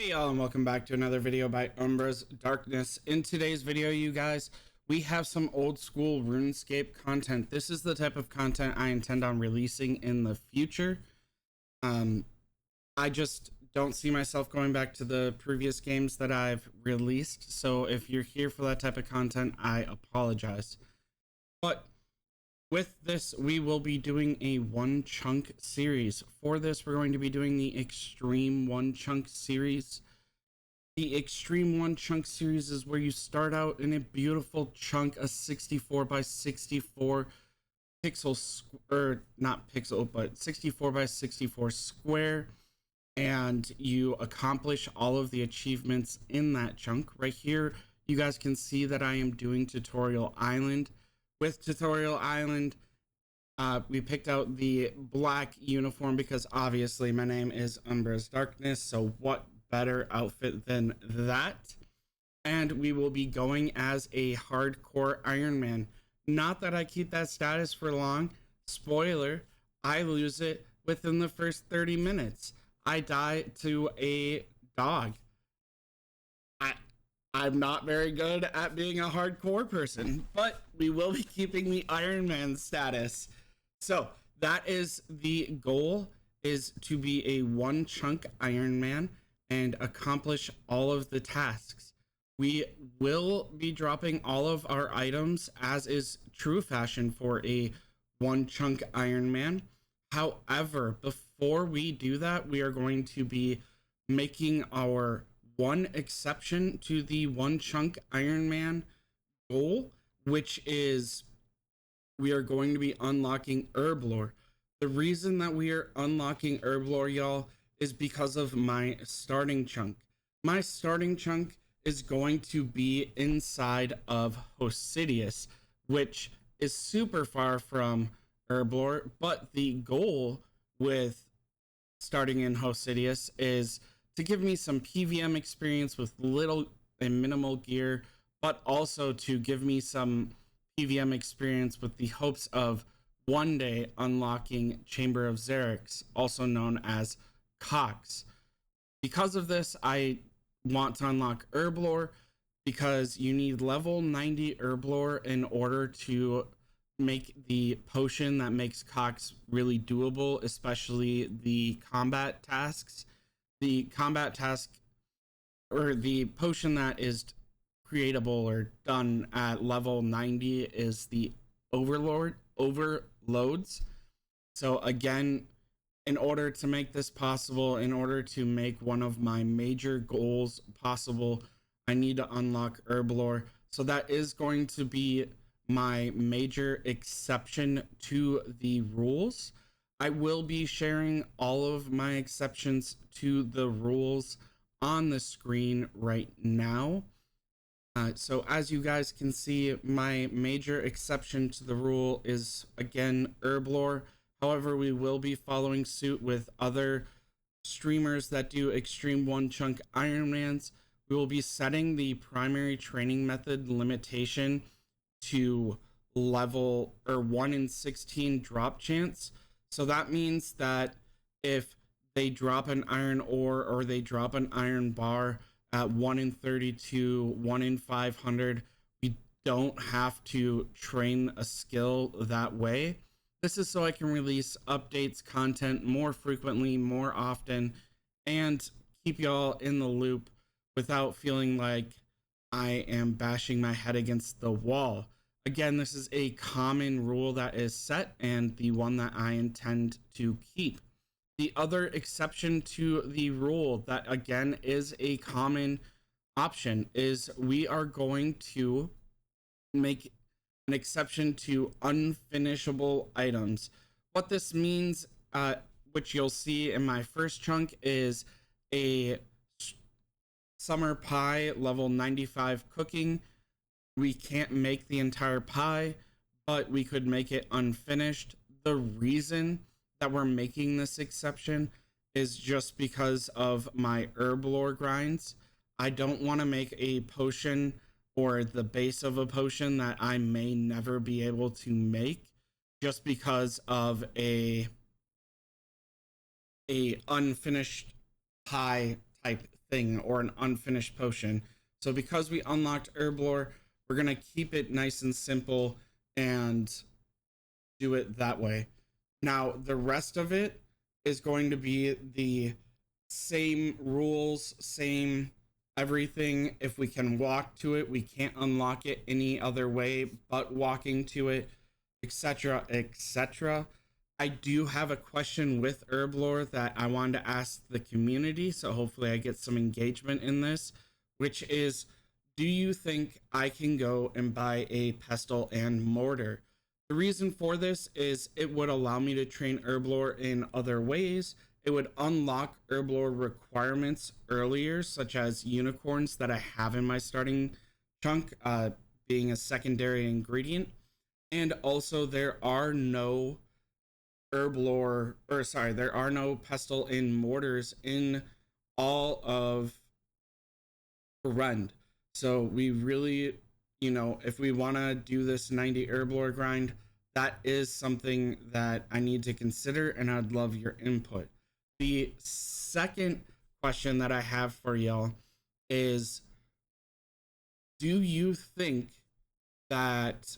Hey y'all, and welcome back to another video by UmbrasDarkness. In today's video, you guys, we have some old school RuneScape content. This is the type of content I intend on releasing in the future. I just don't see myself going back to the previous games that I've released. So if you're here for that type of content, I apologize. But with this, we will be doing a one chunk series. For this, we're going to be doing the Xtreme one chunk series. The Xtreme one chunk series is where you start out in a beautiful chunk, a 64 by 64 pixel, or not pixel, but 64 by 64 square, and you accomplish all of the achievements in that chunk. Right here, you guys can see that I am doing Tutorial Island. With Tutorial Island, we picked out the black uniform because obviously my name is UmbrasDarkness, so what better outfit than that? And we will be going as a hardcore Ironman. Not that I keep that status for long. Spoiler, I lose it within the first 30 minutes. I die to a dog. I'm not very good at being a hardcore person, but we will be keeping the Iron Man status. So that is the goal, is to be a one chunk Iron Man and accomplish all of the tasks. We will be dropping all of our items as is true fashion for a one chunk Iron Man. However, before we do that, we are going to be making our one exception to the one chunk Iron Man goal, which is we are going to be unlocking Herblore. The reason that we are unlocking Herblore, y'all, is because of my starting chunk. My starting chunk is going to be inside of Hosidius, which is super far from Herblore, but the goal with starting in Hosidius is to give me some PVM experience with little and minimal gear, but also to give me some PVM experience with the hopes of one day unlocking Chamber of Xerix, also known as Cox. Because of this, I want to unlock Herblore because you need level 90 Herblore in order to make the potion that makes Cox really doable, especially the combat tasks. The combat task, or the potion that is creatable or done at level 90, is the overloads. So again, in order to make this possible, in order to make one of my major goals possible, I need to unlock Herblore. So that is going to be my major exception to the rules. I will be sharing all of my exceptions to the rules on the screen right now. So as you guys can see, my major exception to the rule is, again, Herblore. However, we will be following suit with other streamers that do Xtreme one chunk Ironmans. We will be setting the primary training method limitation to level, or 1 in 16 drop chance. So that means that if they drop an iron ore or they drop an iron bar at 1 in 32, 1 in 500, we don't have to train a skill that way. This is so I can release updates, content more frequently, more often, and keep y'all in the loop without feeling like I am bashing my head against the wall. Again, this is a common rule that is set and the one that I intend to keep. The other exception to the rule that, again, is a common option is we are going to make an exception to unfinishable items. What this means, which you'll see in my first chunk, is a summer pie level 95 cooking. We can't make the entire pie, but we could make it unfinished. The reason that we're making this exception is just because of my Herblore grinds. I don't want to make a potion or the base of a potion that I may never be able to make just because of a unfinished pie type thing or an unfinished potion. So because we unlocked Herblore, we're going to keep it nice and simple and do it that way. Now, the rest of it is going to be the same rules, same everything. If we can walk to it, we can't unlock it any other way but walking to it, etc., etc. I do have a question with Herblore that I wanted to ask the community, so hopefully I get some engagement in this, which is, do you think I can go and buy a pestle and mortar? The reason for this is it would allow me to train Herblore in other ways. It would unlock Herblore requirements earlier, such as unicorns that I have in my starting chunk, being a secondary ingredient. And also there are no Herblore, or sorry, there are no pestle and mortars in all of Rend. So we really, if we want to do this 90 Herblore grind, that is something that I need to consider, and I'd love your input. The second question that I have for y'all is, do you think that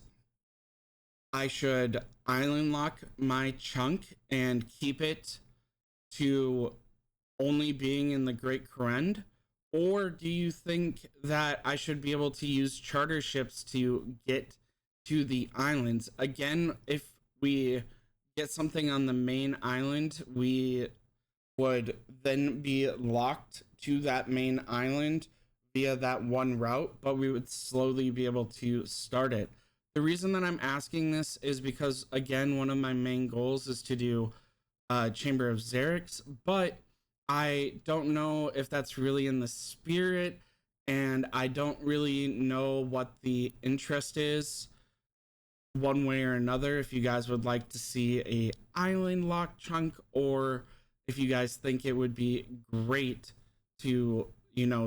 I should island lock my chunk and keep it to only being in the Great Corrend? Or do you think that I should be able to use charter ships to get to the islands? Again, if we get something on the main island, we would then be locked to that main island via that one route, but we would slowly be able to start it. The reason that I'm asking this is because, again, one of my main goals is to do Chamber of Xerix, but I don't know if that's really in the spirit, and I don't really know what the interest is one way or another. If you guys would like to see a island lock chunk, or if you guys think it would be great to,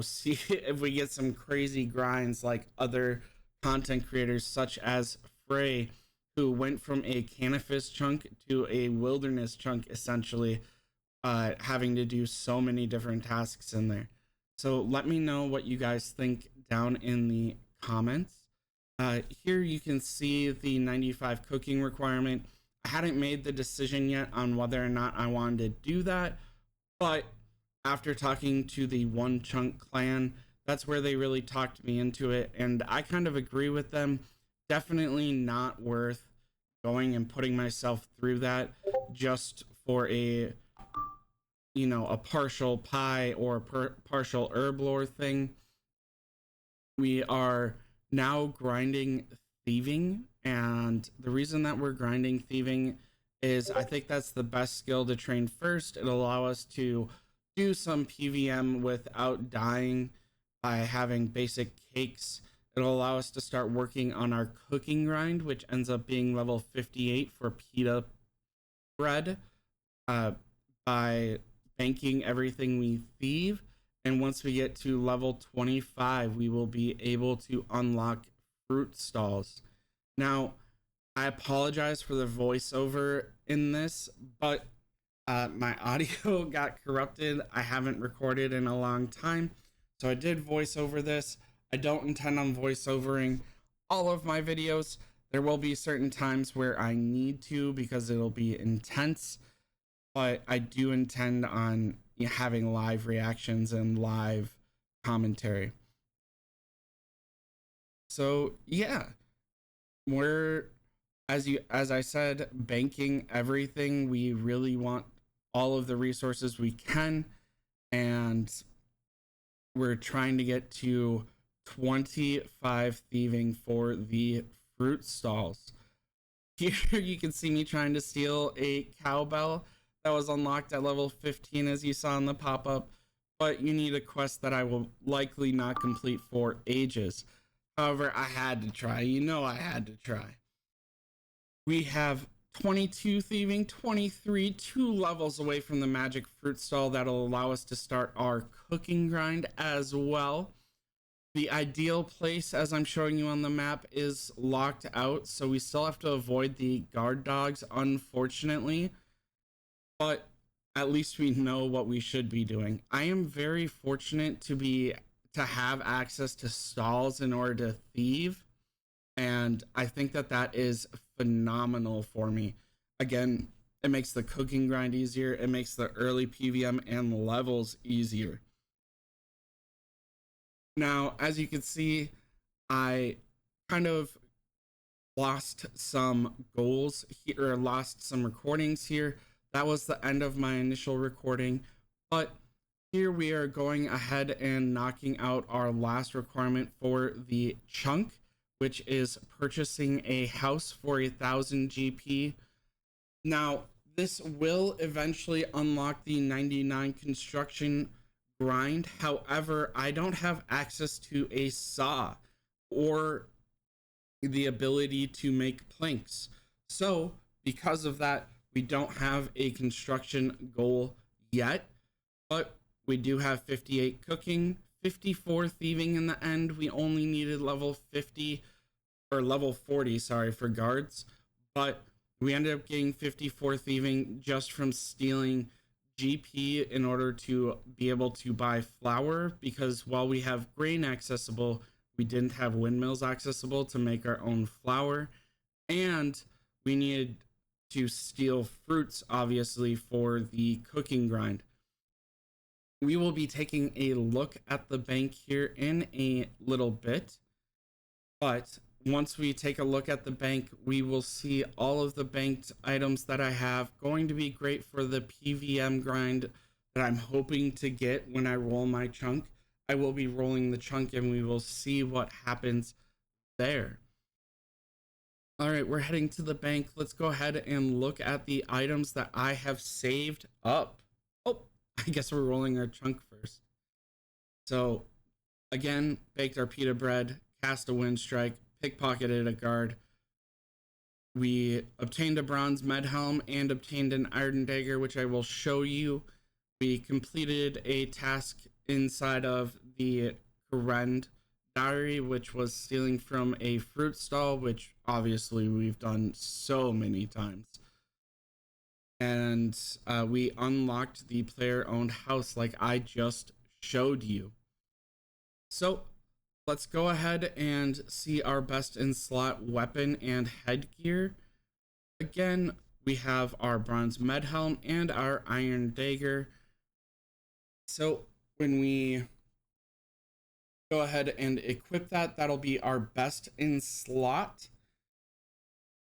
see if we get some crazy grinds like other content creators such as Frey, who went from a Canifis chunk to a wilderness chunk, essentially, having to do so many different tasks in there. So let me know what you guys think down in the comments. Here you can see the 95 cooking requirement. I hadn't made the decision yet on whether or not I wanted to do that, but after talking to the One Chunk clan, that's where they really talked me into it, and I kind of agree with them. Definitely not worth going and putting myself through that just for a partial pie or partial Herblore thing. We are now grinding thieving, and the reason that we're grinding thieving is I think that's the best skill to train first. It'll allow us to do some PVM without dying by having basic cakes. It'll allow us to start working on our cooking grind, which ends up being level 58 for pita bread, by banking everything we thieve. And once we get to level 25, we will be able to unlock fruit stalls. Now, I apologize for the voiceover in this, but my audio got corrupted. I haven't recorded in a long time, so I did voice over this. I don't intend on voiceovering all of my videos. There will be certain times where I need to because it'll be intense, but I do intend on having live reactions and live commentary. So yeah, we're, as I said, banking everything. We really want all of the resources we can, and we're trying to get to 25 thieving for the fruit stalls. Here you can see me trying to steal a cowbell that was unlocked at level 15, as you saw in the pop-up, but you need a quest that I will likely not complete for ages. However, I had to try. I had to try. We have 22 thieving, 23, 2 levels away from the magic fruit stall that'll allow us to start our cooking grind as well. The ideal place, as I'm showing you on the map, is locked out, so we still have to avoid the guard dogs, unfortunately. But at least we know what we should be doing. I am very fortunate to have access to stalls in order to thieve, and I think that that is phenomenal for me. Again, it makes the cooking grind easier. It makes the early PVM and levels easier. Now, as you can see, I kind of lost some goals here, or lost some recordings here. That was the end of my initial recording, but here we are going ahead and knocking out our last requirement for the chunk, which is purchasing a house for 1,000 GP. Now, this will eventually unlock the 99 construction grind. However, I don't have access to a saw or the ability to make planks. So, because of that, we don't have a construction goal yet, but we do have 58 cooking, 54 thieving in the end. We only needed level 50 or level 40, sorry, for guards, but we ended up getting 54 thieving just from stealing GP in order to be able to buy flour, because while we have grain accessible, we didn't have windmills accessible to make our own flour, and we needed to steal fruits, obviously, for the cooking grind. We will be taking a look at the bank here in a little bit, but once we take a look at the bank, we will see all of the banked items that I have. Going to be great for the PVM grind that I'm hoping to get when I roll my chunk. I will be rolling the chunk and we will see what happens there. All right, we're heading to the bank. Let's go ahead and look at the items that I have saved up. Oh, I guess we're rolling our chunk first. So again, baked our pita bread, cast a wind strike, pickpocketed a guard. We obtained a bronze med helm and obtained an iron dagger, which I will show you. We completed a task inside of the Kurend diary, which was stealing from a fruit stall, which obviously we've done so many times. And we unlocked the player-owned house like I just showed you. So let's go ahead and see our best in slot weapon and headgear. Again, we have our bronze med helm and our iron dagger. So when we go ahead and equip that, that'll be our best in slot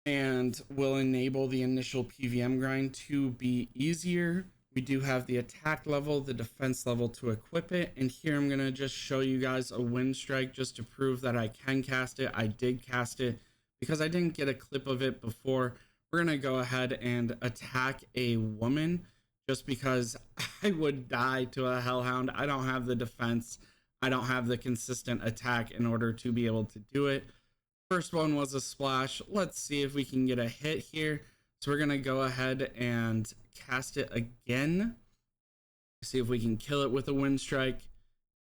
and will enable the initial PVM grind to be easier. We do have the attack level, the defense level to equip it. And here I'm going to just show you guys a wind strike just to prove that I can cast it. I did cast it because I didn't get a clip of it before. We're going to go ahead and attack a woman just because I would die to a hellhound. I don't have the defense. I don't have the consistent attack in order to be able to do it. First one was a splash. Let's see if we can get a hit here. So we're going to go ahead and cast it again. See if we can kill it with a wind strike.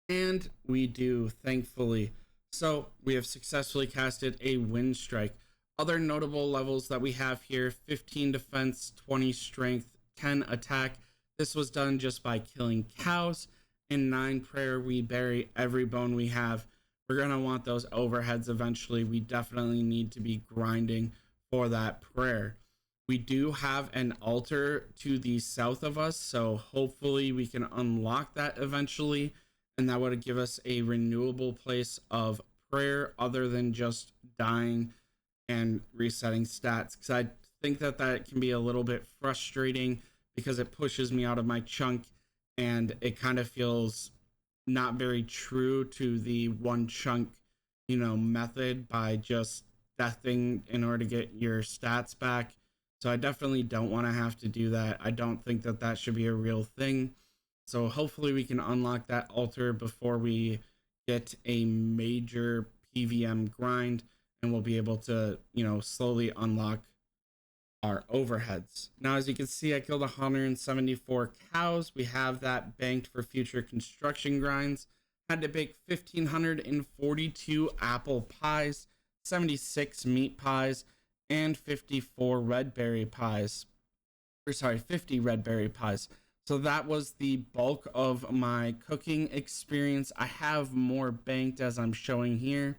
And we do, thankfully. So we have successfully casted a wind strike. Other notable levels that we have here: 15 defense, 20 strength, 10 attack. This was done just by killing cows. And 9 prayer. We bury every bone we have. We're going to want those overheads eventually. We definitely need to be grinding for that prayer. We do have an altar to the south of us, so hopefully we can unlock that eventually, and that would give us a renewable place of prayer other than just dying and resetting stats, because I think that that can be a little bit frustrating because it pushes me out of my chunk and it kind of feels not very true to the one chunk, method by just deathing in order to get your stats back. So I definitely don't want to have to do that. I don't think that that should be a real thing. So hopefully we can unlock that altar before we get a major PVM grind, and we'll be able to, slowly unlock our overheads. Now, as you can see, I killed 174 cows. We have that banked for future construction grinds. Had to bake 1,542 apple pies, 76 meat pies, and 54 red berry pies. 50 red berry pies. So that was the bulk of my cooking experience. I have more banked as I'm showing here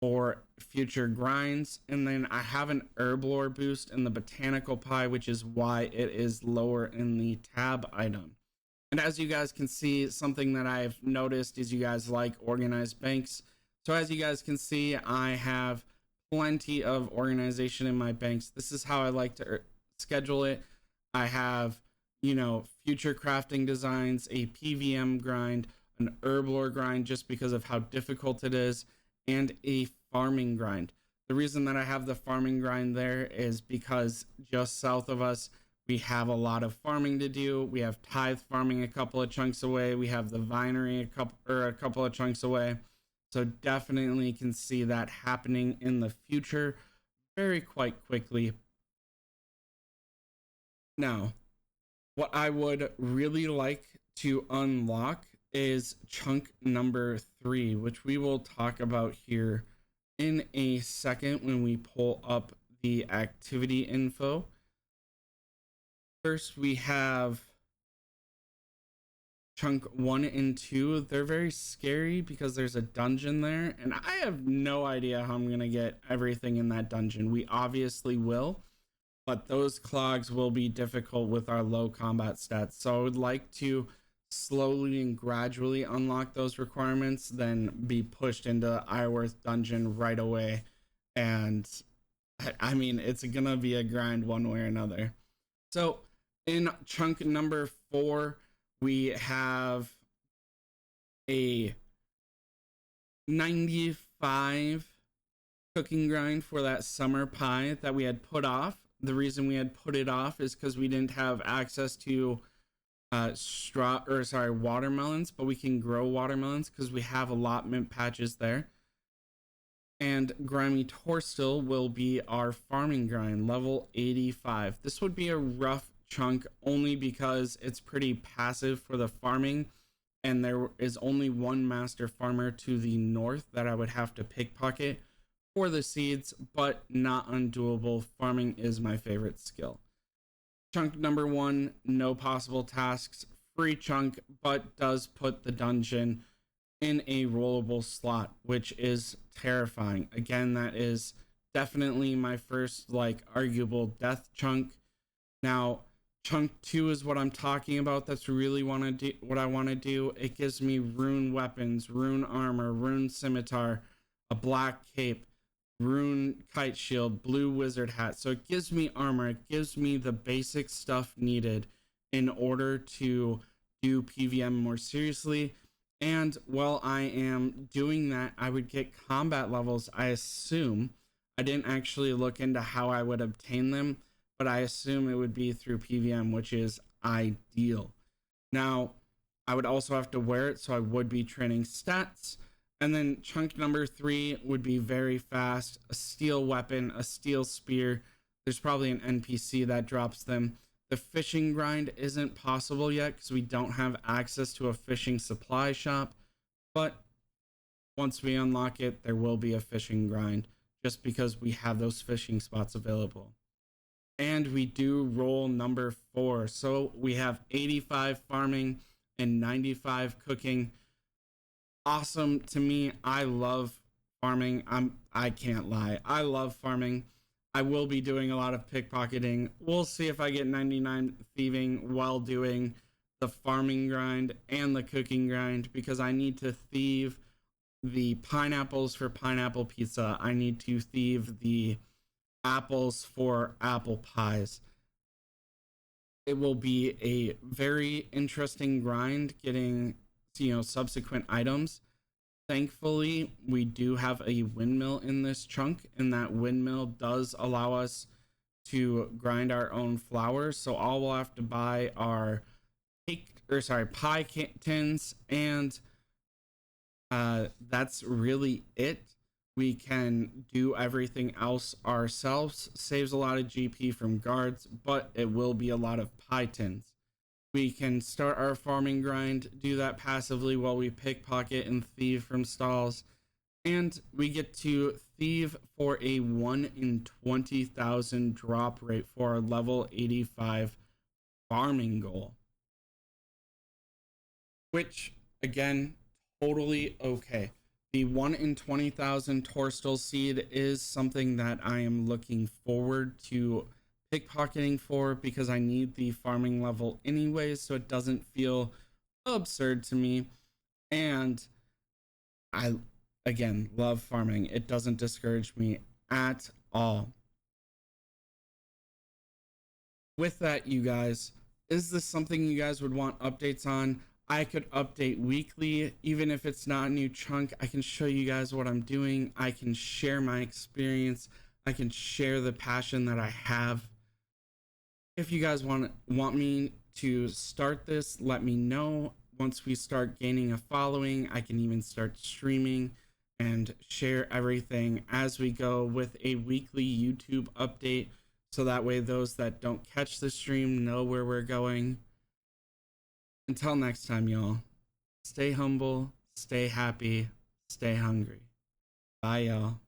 for future grinds. And then I have an herb lore boost in the botanical pie, which is why it is lower in the tab item. And as you guys can see, something that I've noticed is you guys like organized banks. So as you guys can see, I have plenty of organization in my banks. This is how I like to schedule it. I have, you know, future crafting designs, a PVM grind, an herb lore grind just because of how difficult it is, and a farming grind. The reason that I have the farming grind there is because just south of us, we have a lot of farming to do. We have tithe farming a couple of chunks away. We have the vinery a couple of chunks away. So definitely can see that happening in the future very quite quickly. Now, what I would really like to unlock is chunk number 3, which we will talk about here in a second when we pull up the activity info. First, we have chunk 1 and 2. They're very scary because there's a dungeon there, and I have no idea how I'm going to get everything in that dungeon. We obviously will, but those clogs will be difficult with our low combat stats. So I would like to slowly and gradually unlock those requirements, then be pushed into Ironworth dungeon right away. And I mean, it's going to be a grind one way or another. So in chunk number 4, we have a 95 cooking grind for that summer pie that we had put off. The reason we had put it off is because we didn't have access to watermelons, but we can grow watermelons because we have allotment patches there. And Grimy Torstil will be our farming grind, level 85. This would be a rough chunk only because it's pretty passive for the farming, and there is only one master farmer to the north that I would have to pickpocket for the seeds, but not undoable. Farming is my favorite skill. Chunk number 1, no possible tasks, free chunk, but does put the dungeon in a rollable slot, which is terrifying. Again, that is definitely my first like arguable death chunk. Now chunk 2 is what I'm talking about. That's really what I want to do. It gives me rune weapons, rune armor, rune scimitar, a black cape, rune kite shield, blue wizard hat. So it gives me armor. It gives me the basic stuff needed in order to do PVM more seriously. And while I am doing that, I would get combat levels, I assume. I didn't actually look into how I would obtain them, but I assume it would be through PVM, which is ideal. Now, I would also have to wear it, so I would be training stats. And then chunk number 3 would be very fast, a steel weapon, a steel spear. There's probably an NPC that drops them. The fishing grind isn't possible yet because we don't have access to a fishing supply shop, but once we unlock it, there will be a fishing grind just because we have those fishing spots available. And we do roll number 4. So we have 85 farming and 95 cooking. Awesome to me. I love farming. I can't lie. I love farming. I will be doing a lot of pickpocketing. We'll see if I get 99 thieving while doing the farming grind and the cooking grind, because I need to thieve the pineapples for pineapple pizza. I need to thieve the apples for apple pies. It will be a very interesting grind getting, you know, subsequent items. Thankfully, we do have a windmill in this chunk, and that windmill does allow us to grind our own flour. So all we'll have to buy are pie tins, and that's really it. We can do everything else ourselves. Saves a lot of GP from guards, but it will be a lot of pie tins. We can start our farming grind, do that passively while we pickpocket and thieve from stalls. And we get to thieve for a 1 in 20,000 drop rate for our level 85 farming goal. which again, totally okay. The 1 in 20,000 Torstal seed is something that I am looking forward to pickpocketing for, because I need the farming level anyways, so it doesn't feel absurd to me. And I, again, love farming. It doesn't discourage me at all. With that, you guys, is this something you guys would want updates on? I could update weekly, even if it's not a new chunk. I can show you guys what I'm doing. I can share my experience. I can share the passion that I have. If you guys want me to start this, let me know. Once we start gaining a following, I can even start streaming and share everything as we go with a weekly YouTube update, so that way those that don't catch the stream know where we're going. Until next time, y'all, stay humble, stay happy, stay hungry. Bye, y'all.